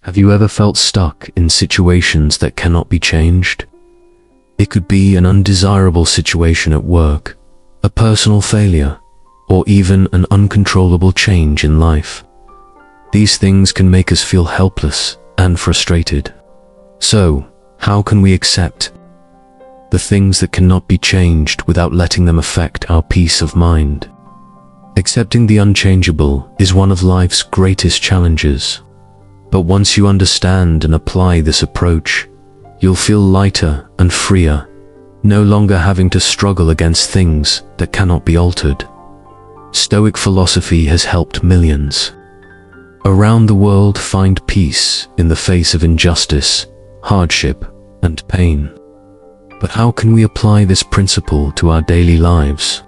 Have you ever felt stuck in situations that cannot be changed? It could be an undesirable situation at work, a personal failure, or even an uncontrollable change in life. These things can make us feel helpless and frustrated. So, how can we accept the things that cannot be changed without letting them affect our peace of mind? Accepting the unchangeable is one of life's greatest challenges. But once you understand and apply this approach, you'll feel lighter and freer, no longer having to struggle against things that cannot be altered. Stoic philosophy has helped millions around the world find peace in the face of injustice, hardship, and pain. But how can we apply this principle to our daily lives?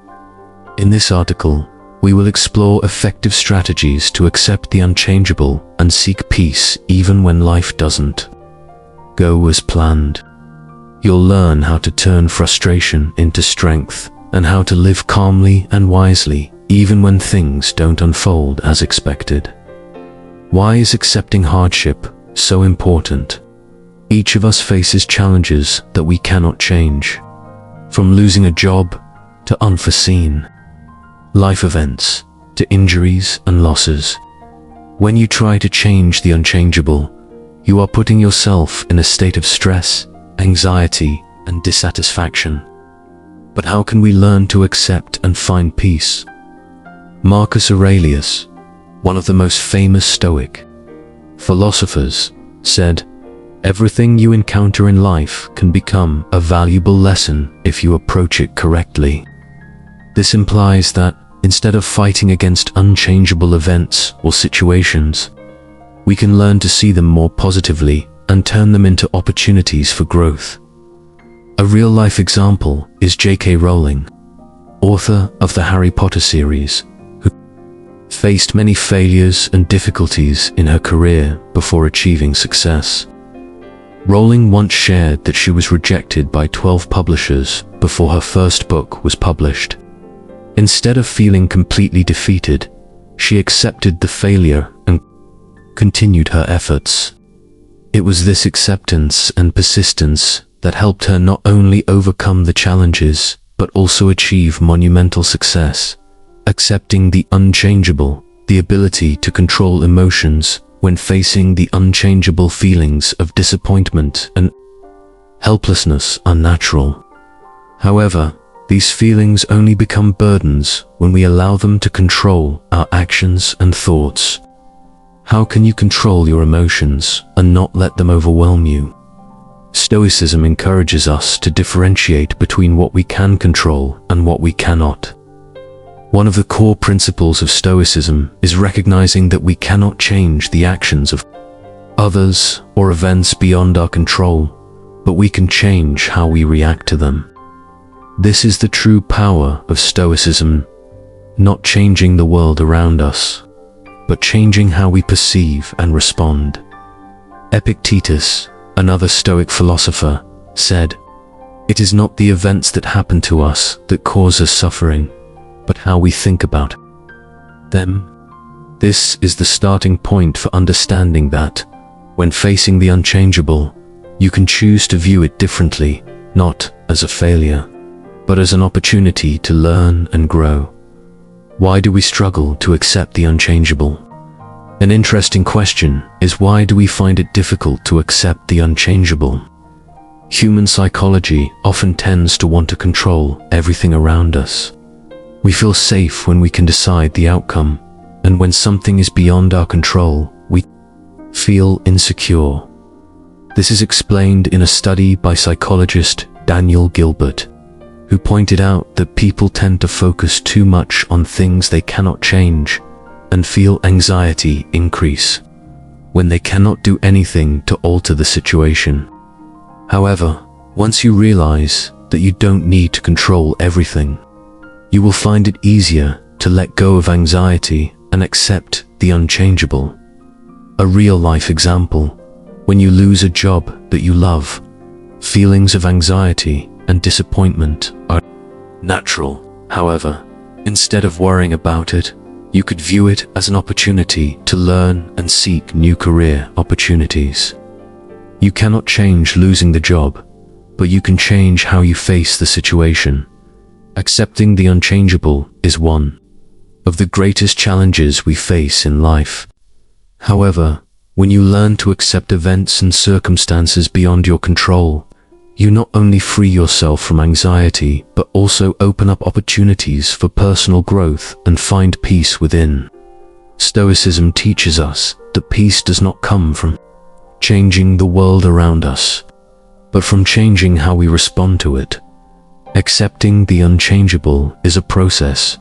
In this article, we will explore effective strategies to accept the unchangeable and seek peace even when life doesn't go as planned. You'll learn how to turn frustration into strength and how to live calmly and wisely even when things don't unfold as expected. Why is accepting hardship so important? Each of us faces challenges that we cannot change, from losing a job to unforeseen life events to injuries and losses. When you try to change the unchangeable, you are putting yourself in a state of stress, anxiety, and dissatisfaction. But how can we learn to accept and find peace? Marcus Aurelius, one of the most famous Stoic philosophers, said, "Everything you encounter in life can become a valuable lesson if you approach it correctly." This implies that instead of fighting against unchangeable events or situations, we can learn to see them more positively and turn them into opportunities for growth. A real-life example is J.K. Rowling, author of the Harry Potter series, who faced many failures and difficulties in her career before achieving success. Rowling once shared that she was rejected by 12 publishers before her first book was published. Instead of feeling completely defeated, she accepted the failure and continued her efforts. It was this acceptance and persistence that helped her not only overcome the challenges, but also achieve monumental success. Accepting the unchangeable, the ability to control emotions when facing the unchangeable feelings of disappointment and helplessness are natural. However, these feelings only become burdens when we allow them to control our actions and thoughts. How can you control your emotions and not let them overwhelm you? Stoicism encourages us to differentiate between what we can control and what we cannot. One of the core principles of Stoicism is recognizing that we cannot change the actions of others or events beyond our control, but we can change how we react to them. This is the true power of Stoicism, not changing the world around us, but changing how we perceive and respond. Epictetus, another Stoic philosopher, said, "It is not the events that happen to us that cause us suffering, but how we think about them." This is the starting point for understanding that, when facing the unchangeable, you can choose to view it differently, not as a failure, but as an opportunity to learn and grow. Why do we struggle to accept the unchangeable? An interesting question is, why do we find it difficult to accept the unchangeable? Human psychology often tends to want to control everything around us. We feel safe when we can decide the outcome, and when something is beyond our control, we feel insecure. This is explained in a study by psychologist Daniel Gilbert, who pointed out that people tend to focus too much on things they cannot change and feel anxiety increase when they cannot do anything to alter the situation. However, once you realize that you don't need to control everything, you will find it easier to let go of anxiety and accept the unchangeable. A real-life example: when you lose a job that you love, feelings of anxiety and disappointment are natural. However, instead of worrying about it, You could view it as an opportunity to learn and seek new career opportunities. You cannot change losing the job, but you can change how you face the situation. Accepting the unchangeable is one of the greatest challenges we face in life. However, when you learn to accept events and circumstances beyond your control, you not only free yourself from anxiety, but also open up opportunities for personal growth and find peace within. Stoicism teaches us that peace does not come from changing the world around us, but from changing how we respond to it. Accepting the unchangeable is a process,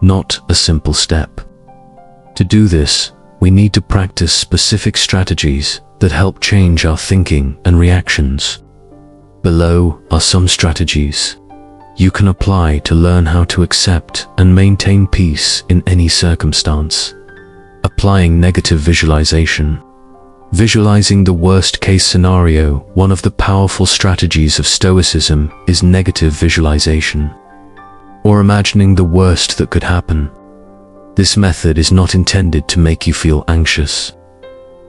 not a simple step. To do this, we need to practice specific strategies that help change our thinking and reactions. Below are some strategies you can apply to learn how to accept and maintain peace in any circumstance. Applying negative visualization. Visualizing the worst-case scenario. One of the powerful strategies of Stoicism is negative visualization, or imagining the worst that could happen. This method is not intended to make you feel anxious,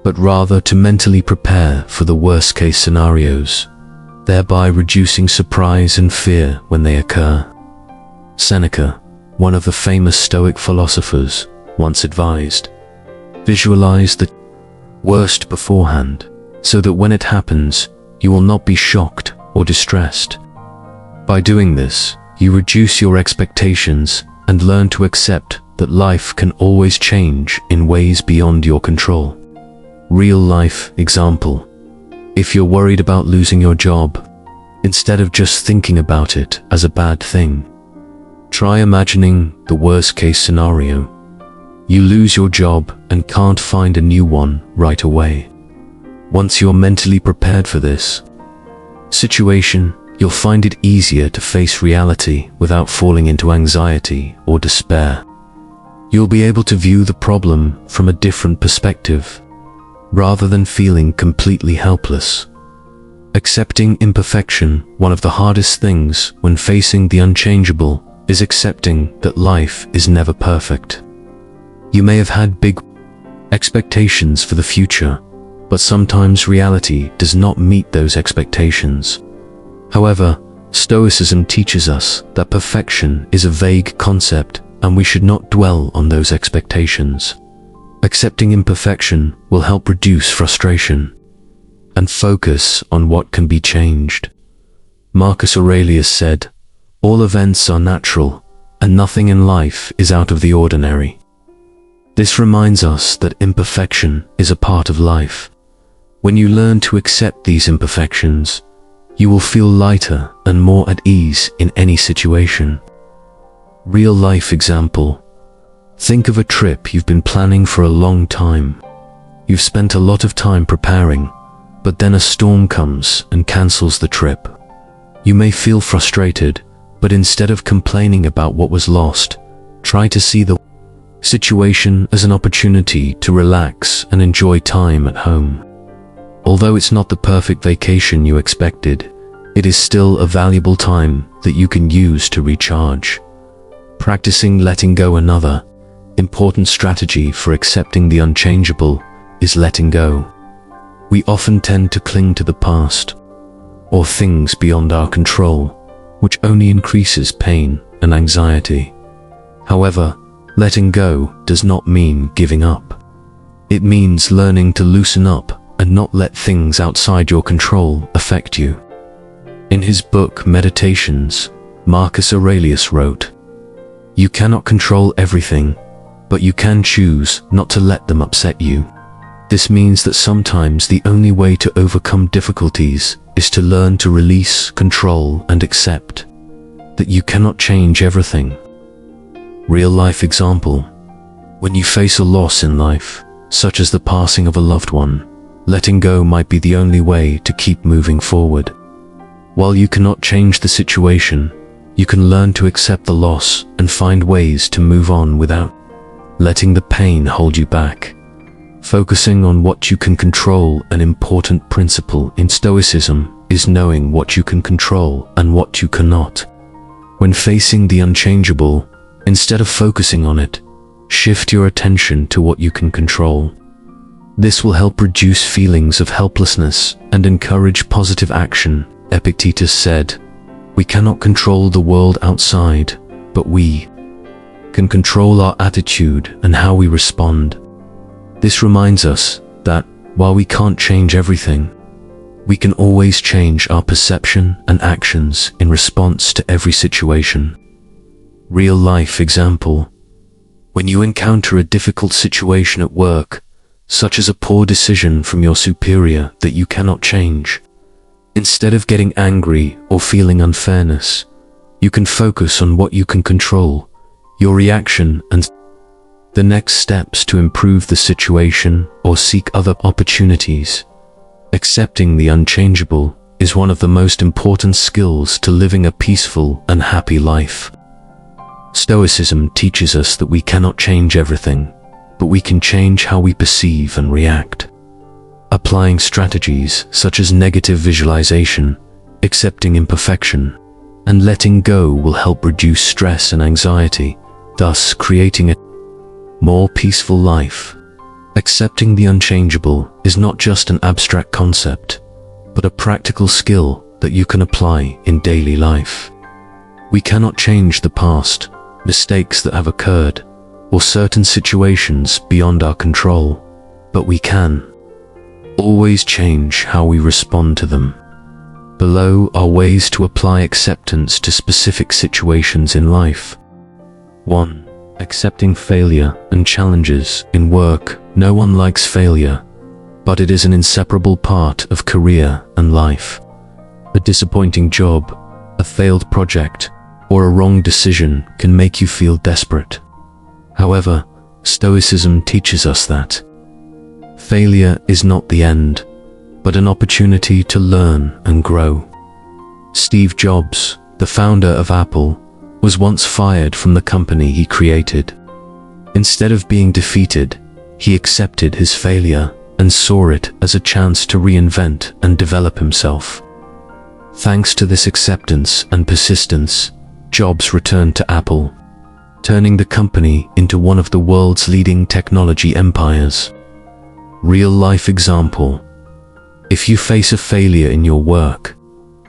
but rather to mentally prepare for the worst-case scenarios, thereby reducing surprise and fear when they occur. Seneca, one of the famous Stoic philosophers, once advised, visualize the worst beforehand, so that when it happens, you will not be shocked or distressed. By doing this, you reduce your expectations and learn to accept that life can always change in ways beyond your control. Real-life example. If you're worried about losing your job, instead of just thinking about it as a bad thing, try imagining the worst-case scenario. You lose your job and can't find a new one right away. Once you're mentally prepared for this situation, you'll find it easier to face reality without falling into anxiety or despair. You'll be able to view the problem from a different perspective, rather than feeling completely helpless. Accepting imperfection. One of the hardest things when facing the unchangeable is accepting that life is never perfect. You may have had big expectations for the future, but sometimes reality does not meet those expectations. However, Stoicism teaches us that perfection is a vague concept, and we should not dwell on those expectations. Accepting imperfection will help reduce frustration and focus on what can be changed. Marcus Aurelius said, "All events are natural, and nothing in life is out of the ordinary." This reminds us that imperfection is a part of life. When you learn to accept these imperfections, you will feel lighter and more at ease in any situation. Real-life example. Think of a trip you've been planning for a long time. You've spent a lot of time preparing, but then a storm comes and cancels the trip. You may feel frustrated, but instead of complaining about what was lost, try to see the situation as an opportunity to relax and enjoy time at home. Although it's not the perfect vacation you expected, it is still a valuable time that you can use to recharge. Practicing letting go. Another important strategy for accepting the unchangeable is letting go. We often tend to cling to the past or things beyond our control, which only increases pain and anxiety. However, letting go does not mean giving up. It means learning to loosen up and not let things outside your control affect you. In his book Meditations, Marcus Aurelius wrote, "You cannot control everything, but you can choose not to let them upset you." This means that sometimes the only way to overcome difficulties is to learn to release, control, and accept that you cannot change everything. Real-life example. When you face a loss in life, such as the passing of a loved one, letting go might be the only way to keep moving forward. While you cannot change the situation, you can learn to accept the loss and find ways to move on without letting the pain hold you back. Focusing on what you can control. An important principle in Stoicism is knowing what you can control and what you cannot. When facing the unchangeable, instead of focusing on it, Shift your attention to what you can control. This will help reduce feelings of helplessness and encourage positive action. Epictetus said, "We cannot control the world outside, but we can control our attitude and how we respond." This reminds us that, while we can't change everything, we can always change our perception and actions in response to every situation. Real-life example. When you encounter a difficult situation at work, such as a poor decision from your superior that you cannot change, instead of getting angry or feeling unfairness, you can focus on what you can control, your reaction and the next steps to improve the situation or seek other opportunities. Accepting the unchangeable is one of the most important skills to living a peaceful and happy life. Stoicism teaches us that we cannot change everything, but we can change how we perceive and react. Applying strategies such as negative visualization, accepting imperfection, and letting go will help reduce stress and anxiety, thus creating a more peaceful life. Accepting the unchangeable is not just an abstract concept, but a practical skill that you can apply in daily life. We cannot change the past, mistakes that have occurred, or certain situations beyond our control, but we can always change how we respond to them. Below are ways to apply acceptance to specific situations in life. 1. Accepting failure and challenges in work. No one likes failure, but it is an inseparable part of career and life. A disappointing job, a failed project, or a wrong decision can make you feel desperate. However, Stoicism teaches us that failure is not the end, but an opportunity to learn and grow. Steve Jobs, the founder of Apple, was once fired from the company he created. Instead of being defeated, he accepted his failure and saw it as a chance to reinvent and develop himself. Thanks to this acceptance and persistence, Jobs returned to Apple, turning the company into one of the world's leading technology empires. Real-life example. If you face a failure in your work,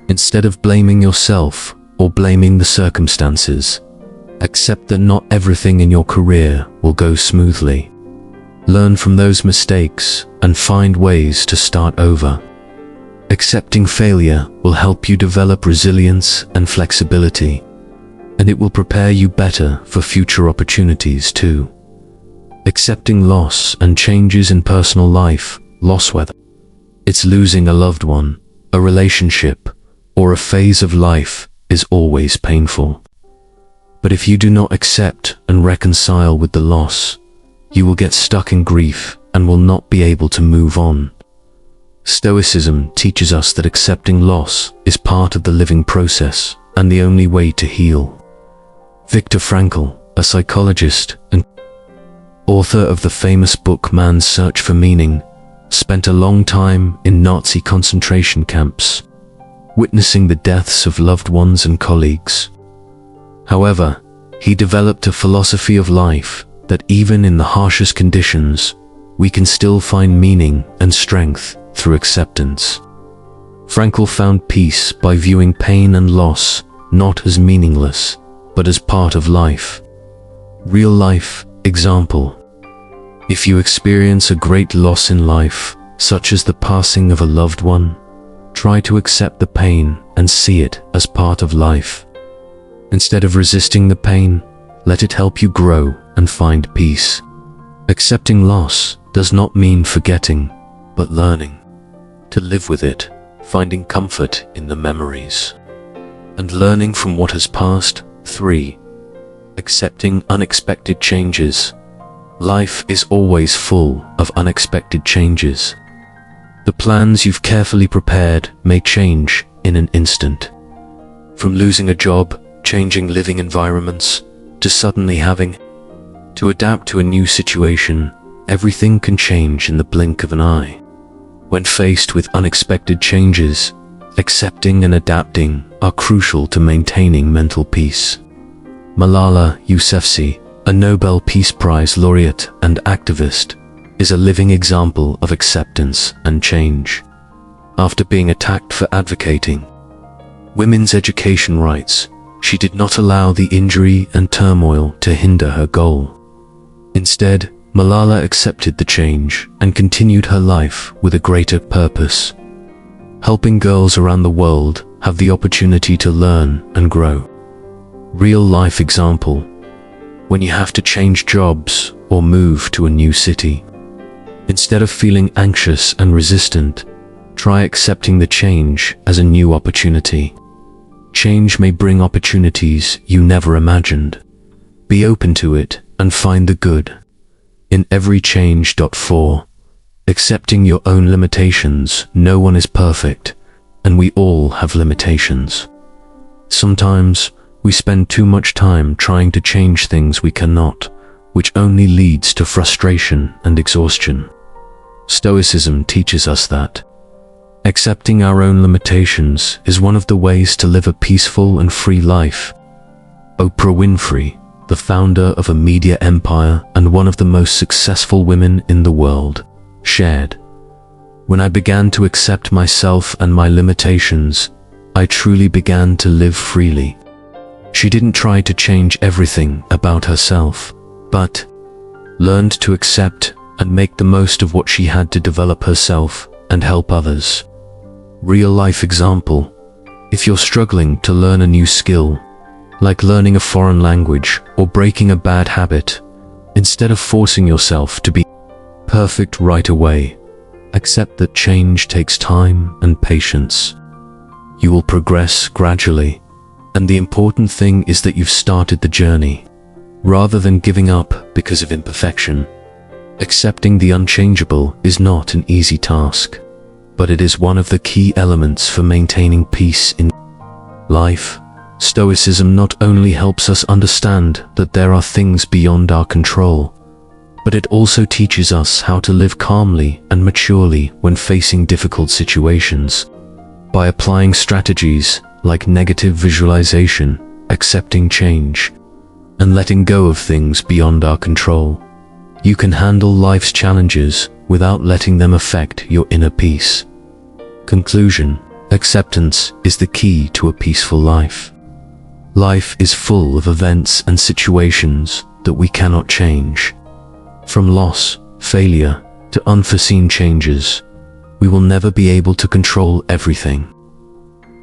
instead of blaming yourself or blaming the circumstances, accept that not everything in your career will go smoothly. Learn from those mistakes and find ways to start over. Accepting failure will help you develop resilience and flexibility, and it will prepare you better for future opportunities too. Accepting loss and changes in personal life. Loss, whether it's losing a loved one, a relationship, or a phase of life, is always painful. But if you do not accept and reconcile with the loss, you will get stuck in grief and will not be able to move on. Stoicism teaches us that accepting loss is part of the living process and the only way to heal. Viktor Frankl, a psychologist and author of the famous book Man's Search for Meaning, spent a long time in Nazi concentration camps, witnessing the deaths of loved ones and colleagues. However, he developed a philosophy of life that even in the harshest conditions, we can still find meaning and strength through acceptance. Frankl found peace by viewing pain and loss not as meaningless, but as part of life. Real-life example. If you experience a great loss in life, such as the passing of a loved one, try to accept the pain and see it as part of life. Instead of resisting the pain, let it help you grow and find peace. Accepting loss does not mean forgetting, but learning to live with it, finding comfort in the memories, and learning from what has passed. 3. Accepting unexpected changes. Life is always full of unexpected changes. The plans you've carefully prepared may change in an instant. From losing a job, changing living environments, to suddenly having to adapt to a new situation, everything can change in the blink of an eye. When faced with unexpected changes, accepting and adapting are crucial to maintaining mental peace. Malala Yousafzai, a Nobel Peace Prize laureate and activist, is a living example of acceptance and change. After being attacked for advocating women's education rights, she did not allow the injury and turmoil to hinder her goal. Instead, Malala accepted the change and continued her life with a greater purpose, helping girls around the world have the opportunity to learn and grow. Real-life example: when you have to change jobs or move to a new city, instead of feeling anxious and resistant, try accepting the change as a new opportunity. Change may bring opportunities you never imagined. Be open to it and find the good in every change. 4. Accepting your own limitations. No one is perfect, and we all have limitations. Sometimes we spend too much time trying to change things we cannot, which only leads to frustration and exhaustion. Stoicism teaches us that accepting our own limitations is one of the ways to live a peaceful and free life. Oprah Winfrey, the founder of a media empire and one of the most successful women in the world, shared, "When I began to accept myself and my limitations, I truly began to live freely." She didn't try to change everything about herself, but learned to accept and make the most of what she had to develop herself and help others. Real-life example: if you're struggling to learn a new skill, like learning a foreign language or breaking a bad habit, instead of forcing yourself to be perfect right away, accept that change takes time and patience. You will progress gradually, and the important thing is that you've started the journey, rather than giving up because of imperfection. Accepting the unchangeable is not an easy task, but it is one of the key elements for maintaining peace in life. Stoicism not only helps us understand that there are things beyond our control, but it also teaches us how to live calmly and maturely when facing difficult situations. By applying strategies like negative visualization, accepting change, and letting go of things beyond our control, you can handle life's challenges without letting them affect your inner peace. Conclusion: acceptance is the key to a peaceful life. Life is full of events and situations that we cannot change. From loss, failure, to unforeseen changes, we will never be able to control everything.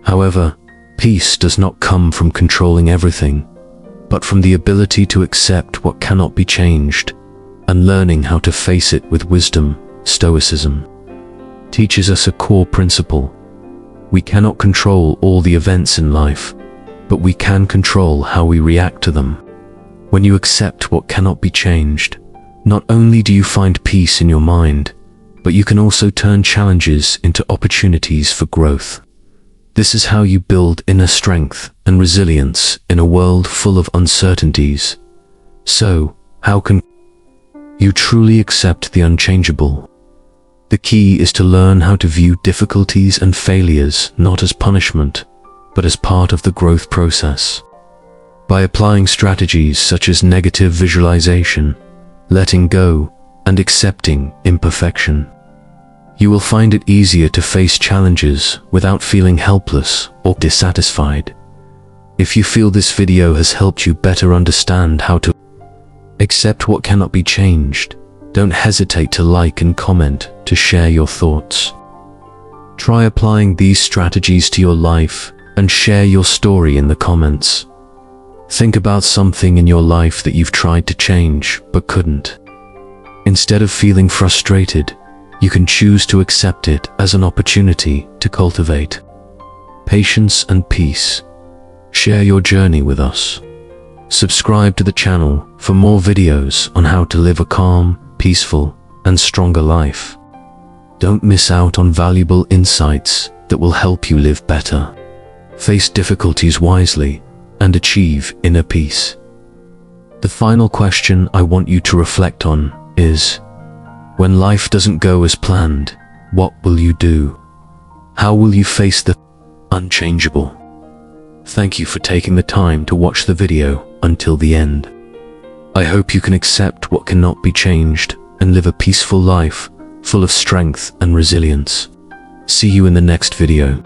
However, peace does not come from controlling everything, but from the ability to accept what cannot be changed and learning how to face it with wisdom. Stoicism teaches us a core principle: we cannot control all the events in life, but we can control how we react to them. When you accept what cannot be changed, not only do you find peace in your mind, but you can also turn challenges into opportunities for growth. This is how you build inner strength and resilience in a world full of uncertainties. So, how can you truly accept the unchangeable? The key is to learn how to view difficulties and failures not as punishment, but as part of the growth process. By applying strategies such as negative visualization, letting go, and accepting imperfection, you will find it easier to face challenges without feeling helpless or dissatisfied. If you feel this video has helped you better understand how to accept what cannot be changed, don't hesitate to like and comment to share your thoughts. Try applying these strategies to your life and share your story in the comments. Think about something in your life that you've tried to change but couldn't. Instead of feeling frustrated, you can choose to accept it as an opportunity to cultivate patience and peace. Share your journey with us. Subscribe to the channel for more videos on how to live a calm, peaceful, and stronger life. Don't miss out on valuable insights that will help you live better, face difficulties wisely, and achieve inner peace. The final question I want you to reflect on is, when life doesn't go as planned, what will you do? How will you face the unchangeable? Thank you for taking the time to watch the video until the end. I hope you can accept what cannot be changed and live a peaceful life, full of strength and resilience. See you in the next video.